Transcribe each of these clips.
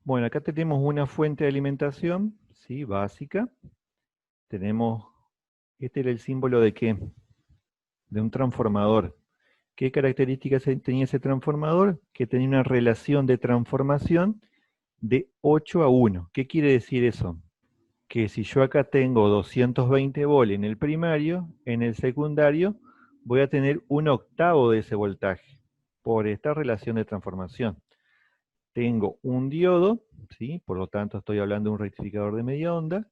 Bueno, acá tenemos una fuente de alimentación, ¿sí? Básica. Tenemos, este era el símbolo de qué? De un transformador. ¿Qué características tenía ese transformador? Que tenía una relación de transformación de 8 a 1. ¿Qué quiere decir eso? Que si yo acá tengo 220 volt en el primario, en el secundario voy a tener un octavo de ese voltaje por esta relación de transformación. Tengo un diodo, ¿sí? Por lo tanto estoy hablando de un rectificador de media onda,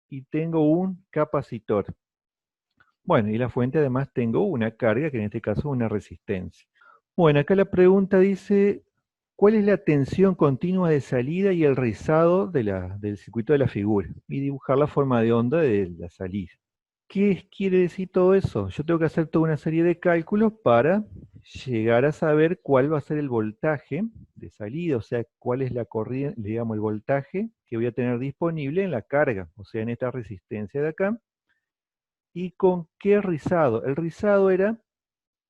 y tengo un capacitor. Bueno, y la fuente además tengo una carga, que en este caso es una resistencia. Bueno, acá la pregunta dice, ¿cuál es la tensión continua de salida y el rizado del circuito de la figura? Y dibujar la forma de onda de la salida. ¿Qué quiere decir todo eso? Yo tengo que hacer toda una serie de cálculos para llegar a saber cuál va a ser el voltaje de salida, o sea, cuál es la corriente, digamos, el voltaje que voy a tener disponible en la carga, o sea, en esta resistencia de acá, y con qué rizado. El rizado era,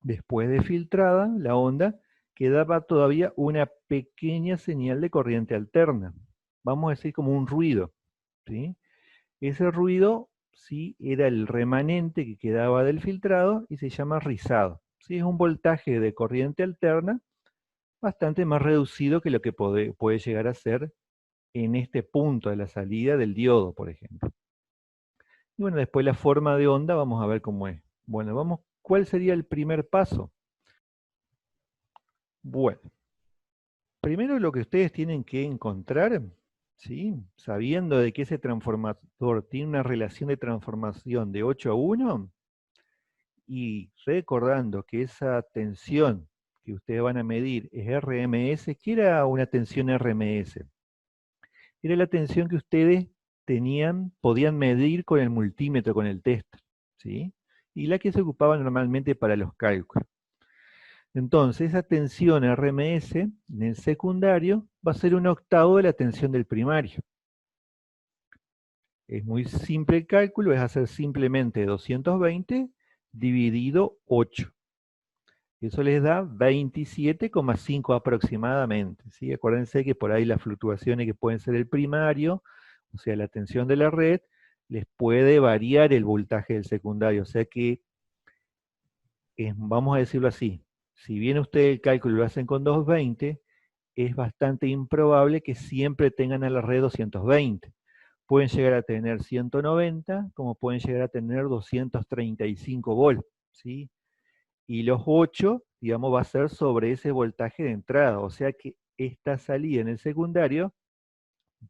después de filtrada la onda, quedaba todavía una pequeña señal de corriente alterna, vamos a decir como un ruido, ¿sí? Ese ruido sí era el remanente que quedaba del filtrado y se llama rizado. Sí, es un voltaje de corriente alterna bastante más reducido que lo que puede llegar a ser en este punto de la salida del diodo, por ejemplo. Y bueno, después la forma de onda, vamos a ver cómo es. Bueno, vamos, ¿cuál sería el primer paso? Bueno, primero lo que ustedes tienen que encontrar, ¿sí? Sabiendo de que ese transformador tiene una relación de transformación de 8 a 1, y recordando que esa tensión que ustedes van a medir es RMS, ¿qué era una tensión RMS? Era la tensión que ustedes podían medir con el multímetro, con el tester, ¿sí? Y la que se ocupaba normalmente para los cálculos. Entonces, esa tensión RMS en el secundario va a ser un octavo de la tensión del primario. Es muy simple el cálculo, es hacer simplemente 220 dividido 8. Eso les da 27,5 aproximadamente, ¿sí? Acuérdense que por ahí las fluctuaciones que pueden ser el primario, o sea, la tensión de la red, les puede variar el voltaje del secundario. O sea que, vamos a decirlo así, si bien ustedes el cálculo lo hacen con 220, es bastante improbable que siempre tengan a la red 220. Pueden llegar a tener 190, como pueden llegar a tener 235 volts, ¿sí? Y los 8, digamos, va a ser sobre ese voltaje de entrada, o sea que esta salida en el secundario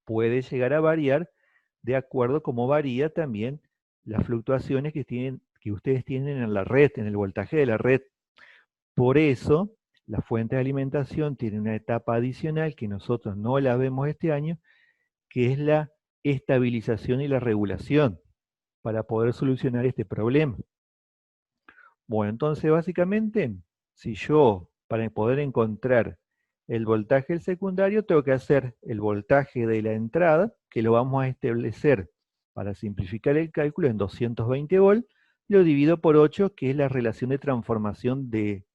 puede llegar a variar de acuerdo a cómo varía también las fluctuaciones que ustedes tienen en la red, en el voltaje de la red. Por eso, la fuente de alimentación tiene una etapa adicional que nosotros no la vemos este año, que es la estabilización y la regulación, para poder solucionar este problema. Bueno, entonces básicamente, si yo para poder encontrar el voltaje del secundario, tengo que hacer el voltaje de la entrada, que lo vamos a establecer para simplificar el cálculo en 220 volts, lo divido por 8, que es la relación de transformación de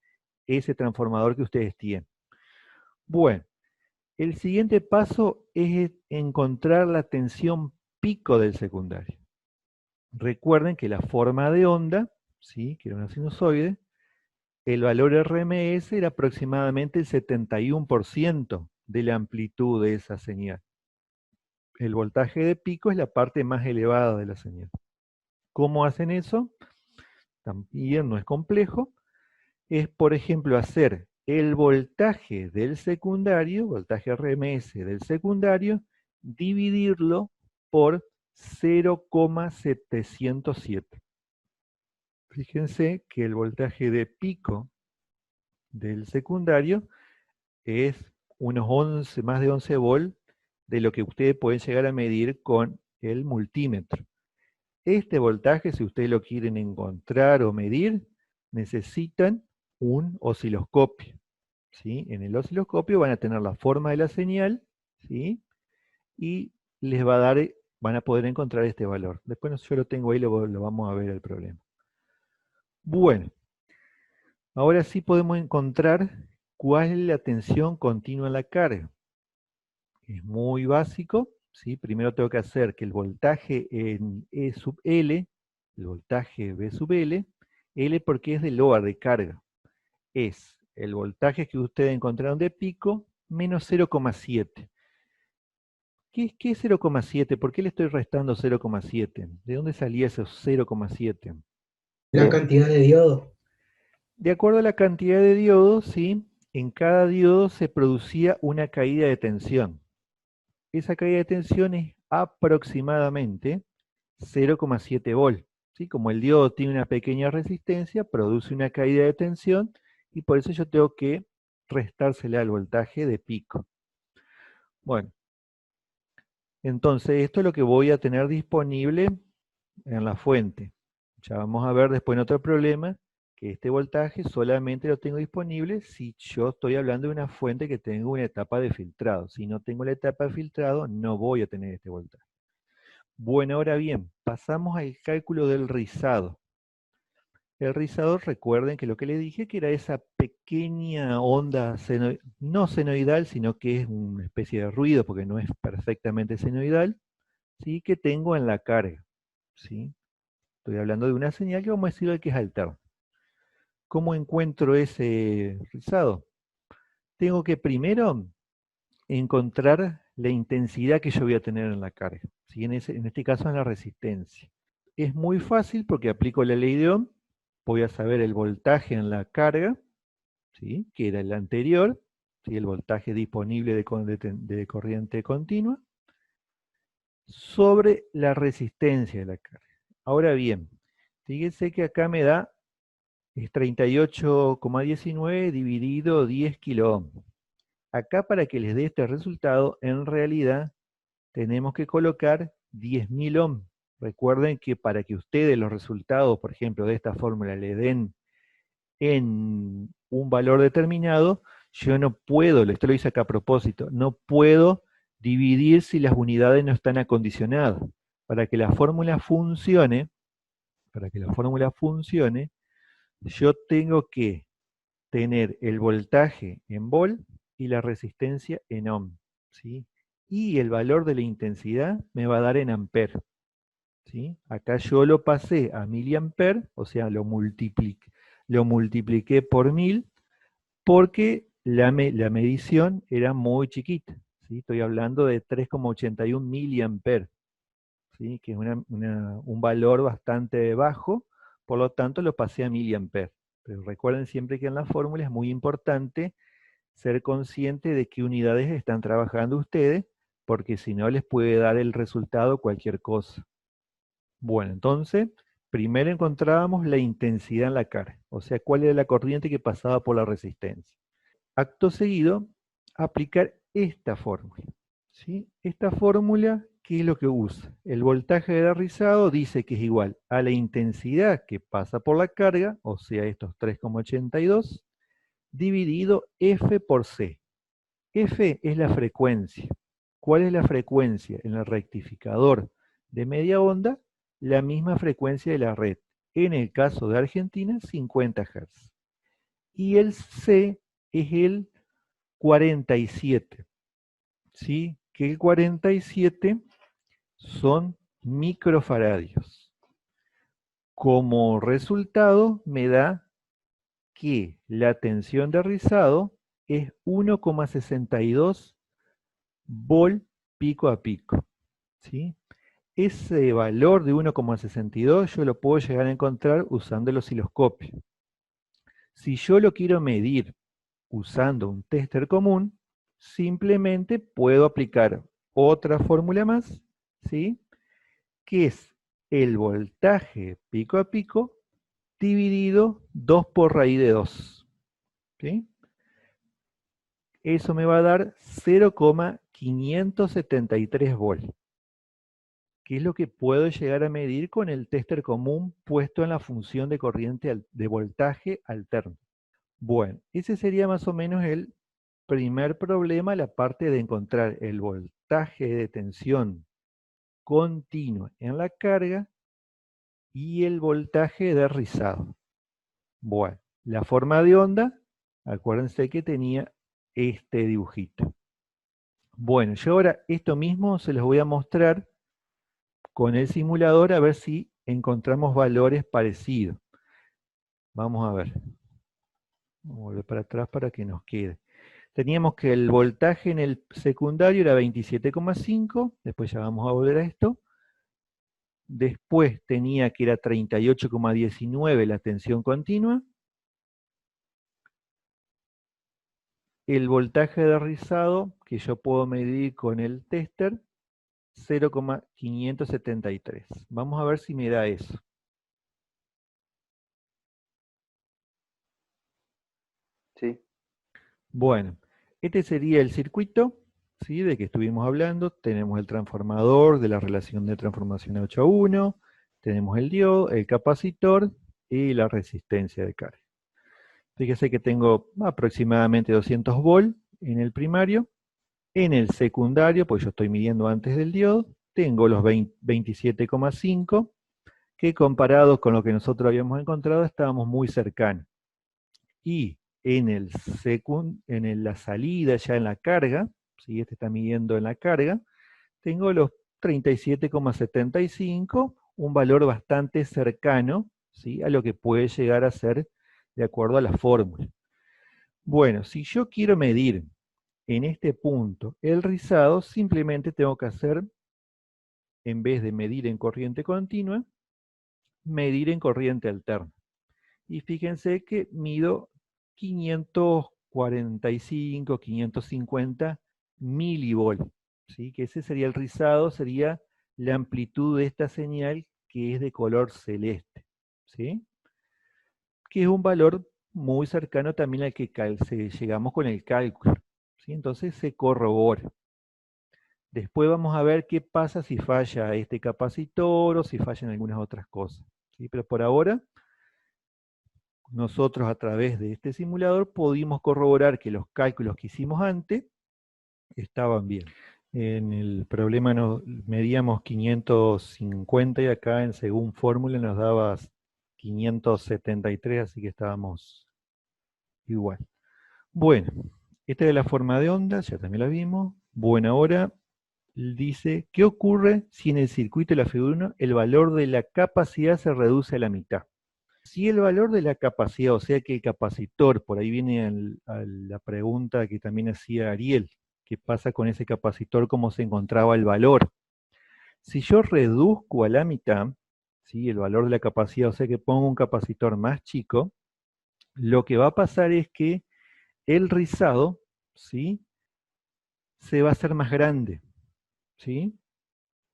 ese transformador que ustedes tienen. Bueno, el siguiente paso es encontrar la tensión pico del secundario. Recuerden que la forma de onda, ¿sí? Que era una sinusoide, el valor RMS era aproximadamente el 71% de la amplitud de esa señal. El voltaje de pico es la parte más elevada de la señal. ¿Cómo hacen eso? También no es complejo. Es, por ejemplo, hacer el voltaje del secundario, voltaje RMS del secundario, dividirlo por 0,707. Fíjense que el voltaje de pico del secundario es unos 11, más de 11 volts de lo que ustedes pueden llegar a medir con el multímetro. Este voltaje, si ustedes lo quieren encontrar o medir, necesitan un osciloscopio, ¿sí? En el osciloscopio van a tener la forma de la señal, ¿sí? Y les va a dar, van a poder encontrar este valor. Después yo lo tengo ahí, lo vamos a ver el problema. Bueno, ahora sí podemos encontrar cuál es la tensión continua en la carga. es muy básico, ¿sí? Primero tengo que hacer que el voltaje en E sub L, el voltaje V sub L, L porque es de load, de carga, es el voltaje que ustedes encontraron de pico menos 0,7. ¿Qué es 0,7? ¿Por qué le estoy restando 0,7? ¿De dónde salía ese 0,7? La cantidad de diodo. De acuerdo a la cantidad de diodos, ¿sí? En cada diodo se producía una caída de tensión. Esa caída de tensión es aproximadamente 0,7 volt. ¿Sí? Como el diodo tiene una pequeña resistencia, produce una caída de tensión y por eso yo tengo que restársela al voltaje de pico. Bueno, entonces esto es lo que voy a tener disponible en la fuente. Ya vamos a ver después en otro problema que este voltaje solamente lo tengo disponible si yo estoy hablando de una fuente que tengo una etapa de filtrado. Si no tengo la etapa de filtrado, no voy a tener este voltaje. Bueno, ahora bien, pasamos al cálculo del rizado. El rizado, recuerden que lo que le dije, que era esa pequeña onda, no senoidal, sino que es una especie de ruido, porque no es perfectamente senoidal, ¿sí? Que tengo en la carga. ¿Sí? Estoy hablando de una señal que vamos a decir que es alterna. ¿Cómo encuentro ese rizado? Tengo que primero encontrar la intensidad que yo voy a tener en la carga. ¿Sí? En este caso en la resistencia. Es muy fácil porque aplico la ley de Ohm, voy a saber el voltaje en la carga, ¿sí? Que era el anterior, ¿sí? El voltaje disponible de corriente continua, sobre la resistencia de la carga. Ahora bien, fíjense que acá me da es 38,19 dividido 10 kilo ohm. Acá para que les dé este resultado, en realidad tenemos que colocar 10.000 ohm. Recuerden que para que ustedes los resultados, por ejemplo, de esta fórmula le den en un valor determinado, yo no puedo, esto lo hice acá a propósito, no puedo dividir si las unidades no están acondicionadas. Para que la fórmula funcione, yo tengo que tener el voltaje en volt y la resistencia en ohm, ¿sí? Y el valor de la intensidad me va a dar en amper, ¿sí? Acá yo lo pasé a miliamper, o sea, lo multipliqué por 1000 porque la medición era muy chiquita, ¿sí? Estoy hablando de 3,81 miliamper, ¿sí? Que es un valor bastante bajo, por lo tanto lo pasé a miliamper. Pero recuerden siempre que en la fórmula es muy importante ser consciente de qué unidades están trabajando ustedes, porque si no les puede dar el resultado cualquier cosa. Bueno, entonces, primero encontrábamos la intensidad en la carga, o sea, cuál era la corriente que pasaba por la resistencia. Acto seguido, aplicar esta fórmula. ¿Sí? Esta fórmula, ¿qué es lo que usa? El voltaje de rizado dice que es igual a la intensidad que pasa por la carga, o sea, estos 3,82, dividido F por C. F es la frecuencia. ¿Cuál es la frecuencia? En el rectificador de media onda, la misma frecuencia de la red. En el caso de Argentina, 50 Hz. Y el C es el 47. ¿Sí? Que el 47 son microfaradios. Como resultado, me da que la tensión de rizado es 1,62 volt pico a pico. ¿Sí? Ese valor de 1,62 yo lo puedo llegar a encontrar usando el osciloscopio. Si yo lo quiero medir usando un tester común, simplemente puedo aplicar otra fórmula más, ¿sí? Que es el voltaje pico a pico dividido 2 por raíz de 2. ¿Sí? Eso me va a dar 0,573 volt, que es lo que puedo llegar a medir con el tester común puesto en la función de corriente de voltaje alterno. Bueno, ese sería más o menos el primer problema, la parte de encontrar el voltaje de tensión continua en la carga y el voltaje de rizado. Bueno, la forma de onda, acuérdense que tenía este dibujito. Bueno, yo ahora esto mismo se los voy a mostrar con el simulador a ver si encontramos valores parecidos. Vamos a ver. Vamos a volver para atrás para que nos quede. Teníamos que el voltaje en el secundario era 27,5, después ya vamos a volver a esto. Después tenía que era 38,19 la tensión continua. El voltaje de rizado, que yo puedo medir con el tester, 0,573. Vamos a ver si me da eso. Sí. Bueno, este sería el circuito, ¿sí?, de que estuvimos hablando. Tenemos el transformador de la relación de transformación 8 a 1, tenemos el diodo, el capacitor y la resistencia de carga. Fíjese que tengo aproximadamente 200 volts en el primario. En el secundario, pues yo estoy midiendo antes del diodo, tengo los 27,5, que comparados con lo que nosotros habíamos encontrado, estábamos muy cercanos. Y en la salida, ya en la carga, ¿sí?, este está midiendo en la carga, tengo los 37,75, un valor bastante cercano, ¿sí?, a lo que puede llegar a ser de acuerdo a la fórmula. Bueno, si yo quiero medir en este punto el rizado, simplemente tengo que hacer, en vez de medir en corriente continua, medir en corriente alterna. Y fíjense que mido 545, 550 milivolt, ¿sí?, que ese sería el rizado, sería la amplitud de esta señal, que es de color celeste, ¿sí?, que es un valor muy cercano también al que llegamos con el cálculo, ¿sí? Entonces se corrobora. Después vamos a ver qué pasa si falla este capacitor o si fallan algunas otras cosas, ¿sí? Pero por ahora, nosotros a través de este simulador pudimos corroborar que los cálculos que hicimos antes estaban bien. En el problema medíamos 550 y acá en según fórmula nos daba 573, así que estábamos igual. Bueno, esta es la forma de onda, ya también la vimos. Bueno, ahora dice, ¿qué ocurre si en el circuito de la figura 1 el valor de la capacidad se reduce a la mitad? Si el valor de la capacidad, o sea que el capacitor, por ahí viene a la pregunta que también hacía Ariel, ¿qué pasa con ese capacitor? ¿Cómo se encontraba el valor? Si yo reduzco a la mitad, ¿sí?, el valor de la capacidad, o sea que pongo un capacitor más chico, lo que va a pasar es que el rizado, ¿sí?, se va a hacer más grande, ¿sí?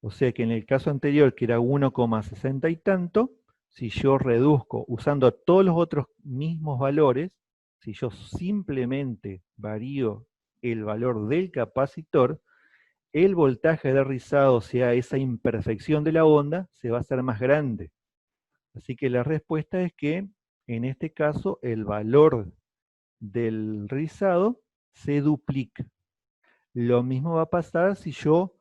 O sea que en el caso anterior, que era 1,60 y tanto, si yo reduzco usando todos los otros mismos valores, si yo simplemente varío el valor del capacitor, el voltaje de rizado, o sea, esa imperfección de la onda, se va a hacer más grande. Así que la respuesta es que, en este caso, el valor del rizado se duplica. Lo mismo va a pasar si yo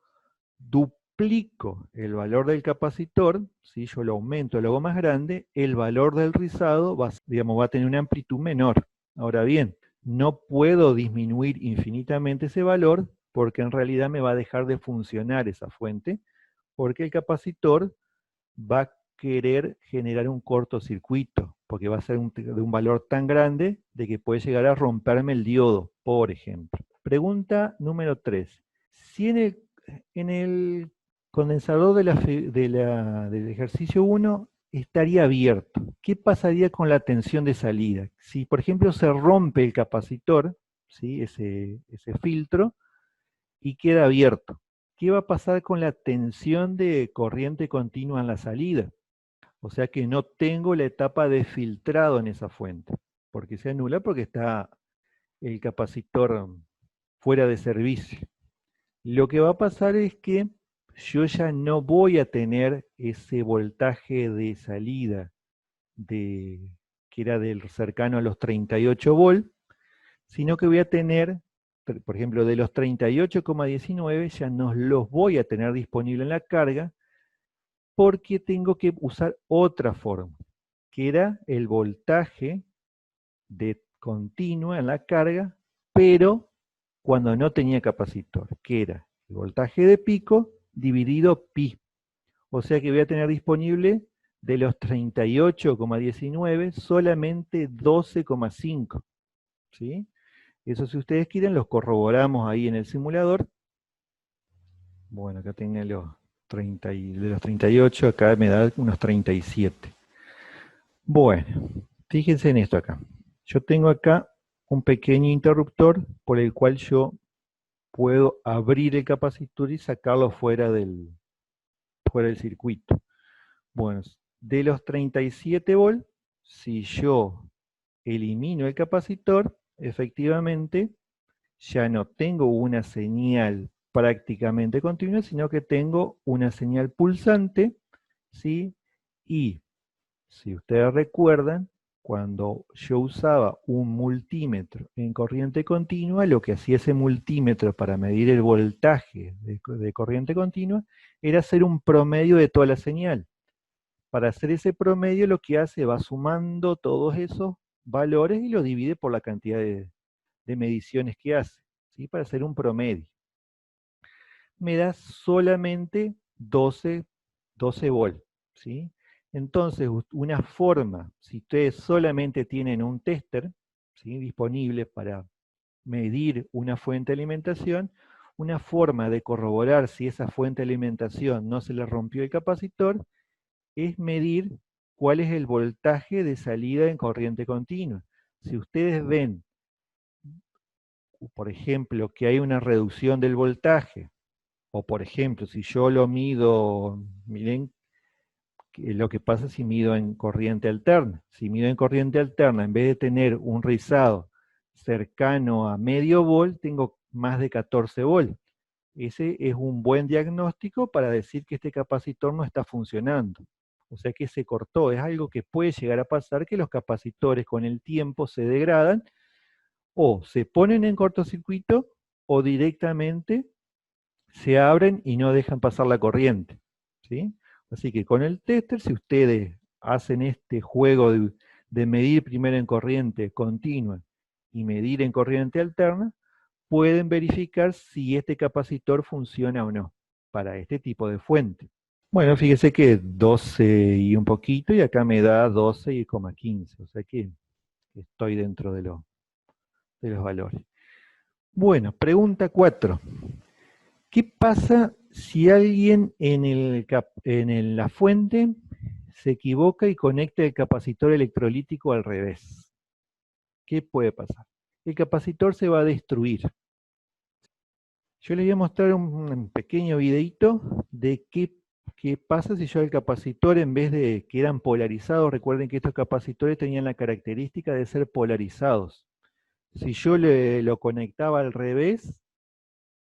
duplico el valor del capacitor, si yo lo aumento, lo hago más grande, el valor del rizado va a tener una amplitud menor. Ahora bien, no puedo disminuir infinitamente ese valor porque en realidad me va a dejar de funcionar esa fuente, porque el capacitor va a querer generar un cortocircuito, porque va a ser de un valor tan grande de que puede llegar a romperme el diodo, por ejemplo. Pregunta número 3. Si en el condensador del ejercicio 1 estaría abierto, ¿qué pasaría con la tensión de salida? Si, por ejemplo, se rompe el capacitor, ¿sí?, ese filtro, y queda abierto, ¿qué va a pasar con la tensión de corriente continua en la salida? O sea que no tengo la etapa de filtrado en esa fuente, porque se anula porque está el capacitor fuera de servicio. Lo que va a pasar es que yo ya no voy a tener ese voltaje de salida que era del cercano a los 38 volts, sino que voy a tener, por ejemplo, de los 38,19 ya no los voy a tener disponible en la carga, porque tengo que usar otra forma, que era el voltaje de continua en la carga, pero cuando no tenía capacitor, que era el voltaje de pico dividido pi. O sea que voy a tener disponible de los 38,19 solamente 12,5. ¿Sí? Eso si ustedes quieren los corroboramos ahí en el simulador. Bueno, acá tienen los 30 de los 38, acá me da unos 37. Bueno, fíjense en esto acá. Yo tengo acá un pequeño interruptor por el cual yo puedo abrir el capacitor y sacarlo fuera del circuito. Bueno, de los 37 volts, si yo elimino el capacitor, efectivamente ya no tengo una señal prácticamente continua, sino que tengo una señal pulsante, ¿sí? Y si ustedes recuerdan, cuando yo usaba un multímetro en corriente continua, lo que hacía ese multímetro para medir el voltaje de corriente continua era hacer un promedio de toda la señal. Para hacer ese promedio lo que hace va sumando todos esos valores y lo divide por la cantidad de mediciones que hace, ¿sí? Para hacer un promedio. Me da solamente 12 volts, ¿sí? Entonces, una forma, si ustedes solamente tienen un tester, ¿sí?, disponible para medir una fuente de alimentación, una forma de corroborar si esa fuente de alimentación no se le rompió el capacitor, es medir cuál es el voltaje de salida en corriente continua. Si ustedes ven, por ejemplo, que hay una reducción del voltaje, o por ejemplo, si yo lo mido, miren lo que pasa si mido en corriente alterna. Si mido en corriente alterna, en vez de tener un rizado cercano a medio volt, tengo más de 14 volts. Ese es un buen diagnóstico para decir que este capacitor no está funcionando. O sea que se cortó. Es algo que puede llegar a pasar, que los capacitores con el tiempo se degradan o se ponen en cortocircuito o directamente se abren y no dejan pasar la corriente, ¿sí? Así que con el tester, si ustedes hacen este juego de medir primero en corriente continua y medir en corriente alterna, pueden verificar si este capacitor funciona o no para este tipo de fuente. Bueno, fíjese que 12 y un poquito, y acá me da 12,15, o sea que estoy dentro de los valores. Bueno, pregunta 4. ¿Qué pasa si alguien en la fuente se equivoca y conecta el capacitor electrolítico al revés? ¿Qué puede pasar? El capacitor se va a destruir. Yo les voy a mostrar un pequeño videito de qué pasa si yo el capacitor, en vez de que eran polarizados, recuerden que estos capacitores tenían la característica de ser polarizados. Si yo lo conectaba al revés,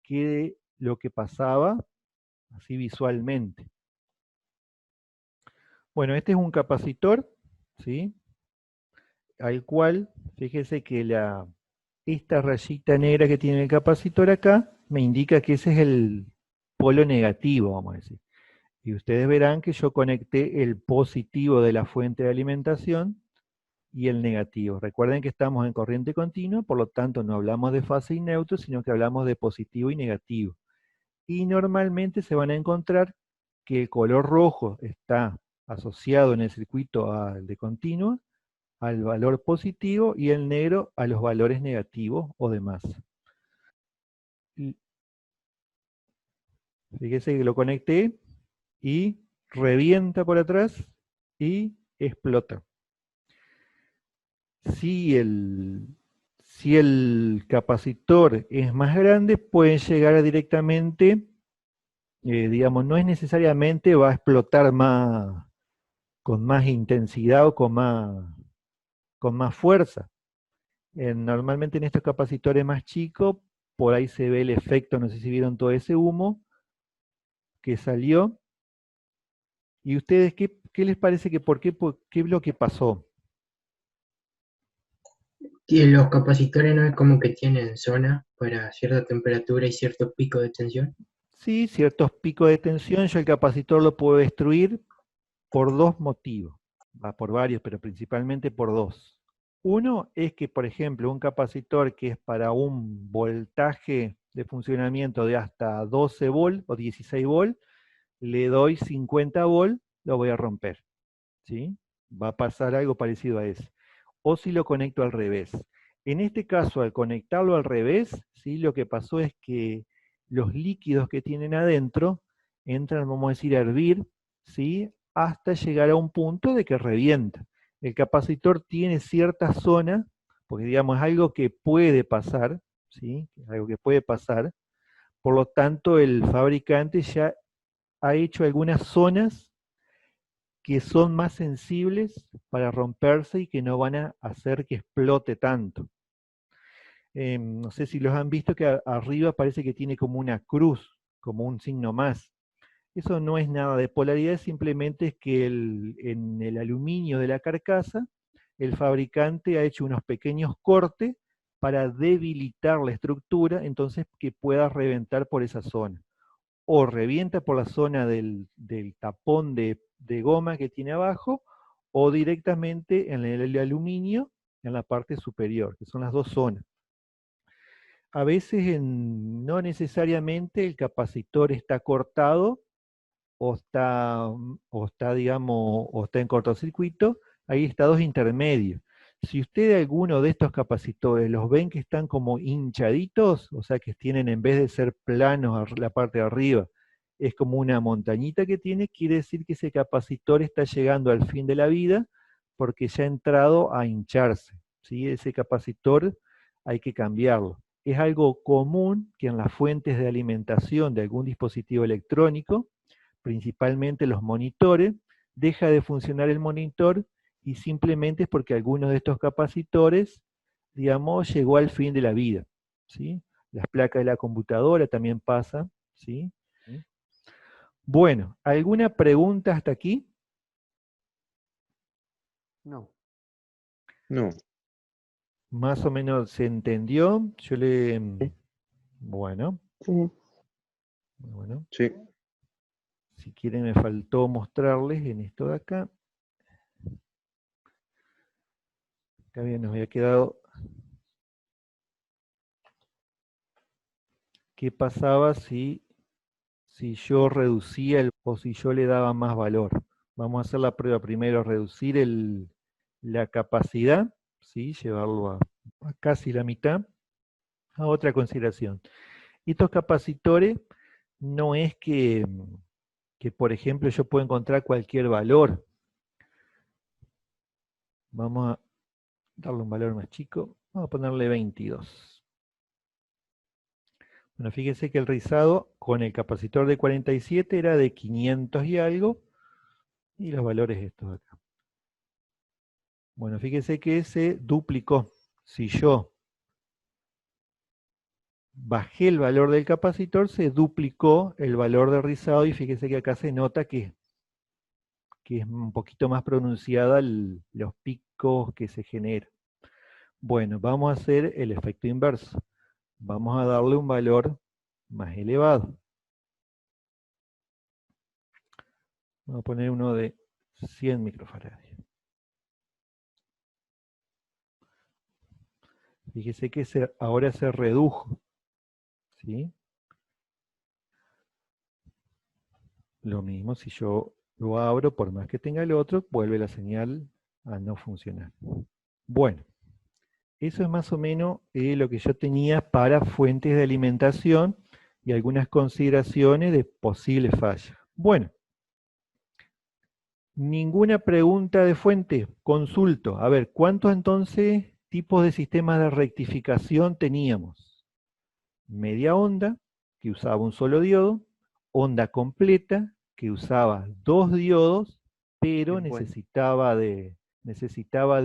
¿qué lo que pasaba así visualmente? Bueno, este es un capacitor, ¿sí?, al cual, fíjese que esta rayita negra que tiene el capacitor acá, me indica que ese es el polo negativo, vamos a decir. Y ustedes verán que yo conecté el positivo de la fuente de alimentación y el negativo. Recuerden que estamos en corriente continua, por lo tanto no hablamos de fase y neutro, sino que hablamos de positivo y negativo. Y normalmente se van a encontrar que el color rojo está asociado en el circuito al de continua, al valor positivo, y el negro a los valores negativos o demás. Y fíjese que lo conecté y revienta por atrás y explota. Si el capacitor es más grande, pueden llegar directamente, digamos, no es necesariamente va a explotar con más intensidad o con más fuerza. Normalmente en estos capacitores más chicos, por ahí se ve el efecto, no sé si vieron todo ese humo que salió. ¿Y ustedes qué les parece que qué es lo que pasó? Y los capacitores no es como que tienen zona para cierta temperatura y cierto pico de tensión. Sí, ciertos picos de tensión, yo el capacitor lo puedo destruir por dos motivos. Va por varios, pero principalmente por dos. Uno es que, por ejemplo, un capacitor que es para un voltaje de funcionamiento de hasta 12 volt o 16 volt, le doy 50 volt, lo voy a romper, ¿sí? Va a pasar algo parecido a eso. O si lo conecto al revés. En este caso, al conectarlo al revés, ¿sí? Lo que pasó es que los líquidos que tienen adentro entran, vamos a decir, a hervir, ¿sí? Hasta llegar a un punto de que revienta. El capacitor tiene cierta zona, porque digamos es algo que puede pasar, ¿sí? Algo que puede pasar. Por lo tanto, el fabricante ya ha hecho algunas zonas que son más sensibles para romperse y que no van a hacer que explote tanto. No sé si los han visto que arriba parece que tiene como una cruz, como un signo más. Eso no es nada de polaridad, simplemente es que en el aluminio de la carcasa, el fabricante ha hecho unos pequeños cortes para debilitar la estructura, entonces que pueda reventar por esa zona. O revienta por la zona del tapón de goma que tiene abajo, o directamente en el aluminio, en la parte superior, que son las dos zonas. A veces no necesariamente el capacitor está cortado digamos, o está en cortocircuito, hay estados intermedios. Si usted alguno de estos capacitores los ven que están como hinchaditos, o sea que tienen en vez de ser planos la parte de arriba, es como una montañita que tiene, quiere decir que ese capacitor está llegando al fin de la vida porque ya ha entrado a hincharse, ¿sí? Ese capacitor hay que cambiarlo. Es algo común que en las fuentes de alimentación de algún dispositivo electrónico, principalmente los monitores, deja de funcionar el monitor y simplemente es porque alguno de estos capacitores, digamos, llegó al fin de la vida, ¿sí? Las placas de la computadora también pasan, ¿sí? Bueno, ¿alguna pregunta hasta aquí? No. No. Más o menos se entendió. Bueno, Sí. bueno. Sí. Si quieren me faltó mostrarles en esto de acá. Acá bien nos había quedado. ¿Qué pasaba si yo reducía o si yo le daba más valor? Vamos a hacer la prueba primero, reducir la capacidad, ¿sí? Llevarlo a casi la mitad. A otra consideración. Estos capacitores no es que, por ejemplo, yo puedo encontrar cualquier valor. Vamos a darle un valor más chico. Vamos a ponerle 22. Bueno, fíjense que el rizado con el capacitor de 47 era de 500 y algo, y los valores estos de acá. Bueno, fíjense que se duplicó. Si yo bajé el valor del capacitor, se duplicó el valor de rizado, y fíjense que acá se nota que es un poquito más pronunciada los picos que se generan. Bueno, vamos a hacer el efecto inverso. Vamos a darle un valor más elevado. Vamos a poner uno de 100 microfaradios. Fíjese que ahora se redujo, ¿sí? Lo mismo si yo lo abro, por más que tenga el otro, vuelve la señal a no funcionar. Bueno, eso es más o menos lo que yo tenía para fuentes de alimentación y algunas consideraciones de posibles fallas. Bueno, ninguna pregunta de fuente, consulto. A ver, ¿cuántos entonces tipos de sistemas de rectificación teníamos? Media onda, que usaba un solo diodo, onda completa, que usaba dos diodos, pero necesitaba de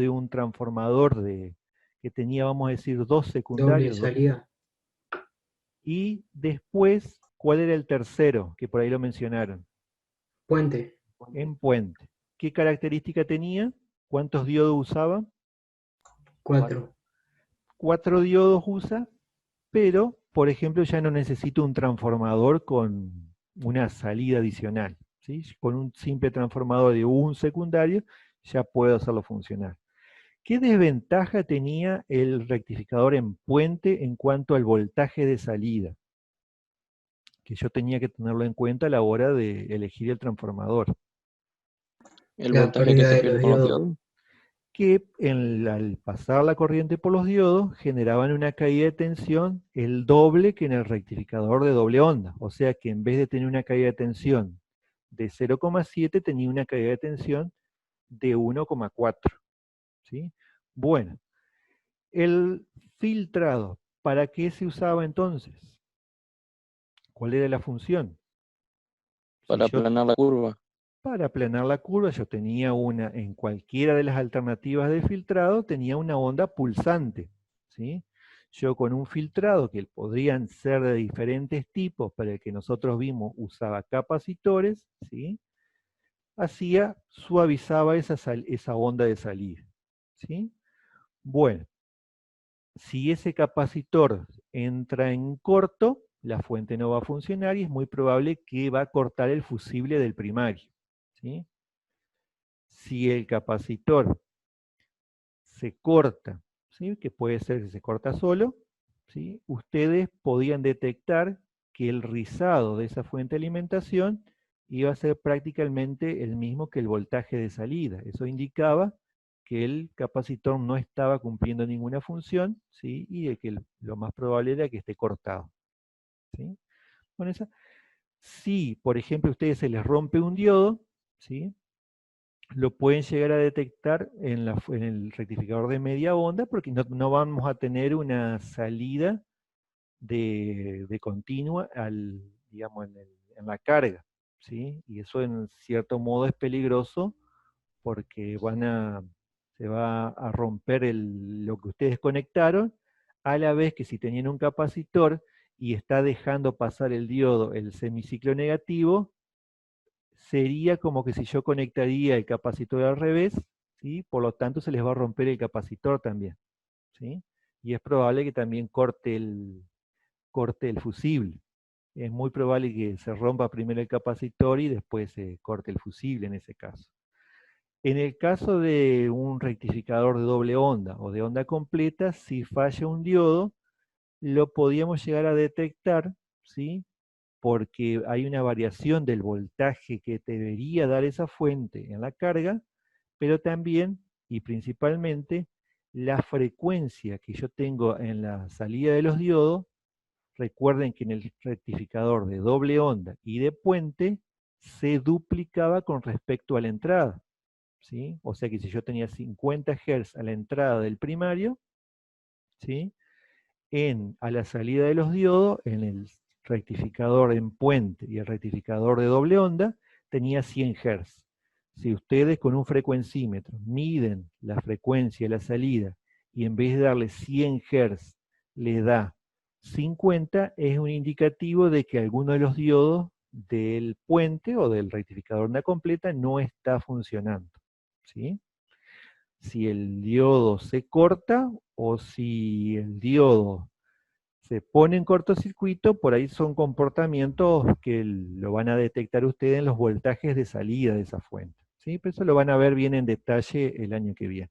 un transformador que tenía, vamos a decir, dos Doble secundarios. salida. Y después, ¿cuál era el tercero? Que por ahí lo mencionaron. Puente. En puente. ¿Qué característica tenía? ¿Cuántos diodos usaba? 4. 4 diodos usa, pero, por ejemplo, ya no necesito un transformador con una salida adicional, ¿sí? Con un simple transformador de un secundario ya puedo hacerlo funcionar. ¿Qué desventaja tenía el rectificador en puente en cuanto al voltaje de salida? Que yo tenía que tenerlo en cuenta a la hora de elegir el transformador. El La voltaje que pérdida se de pierde los con los diodos. diodos. Que al pasar la corriente por los diodos generaban una caída de tensión el doble que en el rectificador de doble onda. O sea que en vez de tener una caída de tensión de 0,7 tenía una caída de tensión de 1,4. ¿Sí? Bueno, el filtrado, ¿para qué se usaba entonces? ¿Cuál era la función? Si Para yo aplanar la curva. Para aplanar la curva, yo tenía en cualquiera de las alternativas de filtrado, tenía una onda pulsante, ¿sí? Yo con un filtrado, que podrían ser de diferentes tipos, para el que nosotros vimos, usaba capacitores, ¿sí? Suavizaba esa onda de salida, ¿sí? Bueno, si ese capacitor entra en corto, la fuente no va a funcionar y es muy probable que va a cortar el fusible del primario, ¿sí? Si el capacitor se corta, ¿sí? Que puede ser que se corta solo, ¿sí? Ustedes podían detectar que el rizado de esa fuente de alimentación iba a ser prácticamente el mismo que el voltaje de salida. Eso indicaba que el capacitor no estaba cumpliendo ninguna función, ¿sí? Y de que lo más probable era que esté cortado, ¿sí? Con esa, si, por ejemplo, a ustedes se les rompe un diodo, ¿sí? Lo pueden llegar a detectar en el rectificador de media onda porque no vamos a tener una salida de continua digamos, en la carga, ¿sí? Y eso en cierto modo es peligroso porque se va a romper lo que ustedes conectaron, a la vez que si tenían un capacitor y está dejando pasar el diodo, el semiciclo negativo, sería como que si yo conectaría el capacitor al revés, ¿sí? Por lo tanto se les va a romper el capacitor también, ¿sí? Y es probable que también corte el fusible. Es muy probable que se rompa primero el capacitor y después se corte el fusible en ese caso. En el caso de un rectificador de doble onda o de onda completa, si falla un diodo, lo podíamos llegar a detectar, ¿sí? Porque hay una variación del voltaje que debería dar esa fuente en la carga, pero también y principalmente la frecuencia que yo tengo en la salida de los diodos. Recuerden que en el rectificador de doble onda y de puente se duplicaba con respecto a la entrada, ¿sí? O sea que si yo tenía 50 Hz a la entrada del primario, ¿sí? A la salida de los diodos, en el rectificador en puente y el rectificador de doble onda, tenía 100 Hz. Si ustedes con un frecuencímetro miden la frecuencia de la salida y en vez de darle 100 Hz le da 50, es un indicativo de que alguno de los diodos del puente o del rectificador onda completa no está funcionando, ¿sí? Si el diodo se corta o si el diodo se pone en cortocircuito, por ahí son comportamientos que lo van a detectar ustedes en los voltajes de salida de esa fuente, ¿sí? Pero eso lo van a ver bien en detalle el año que viene.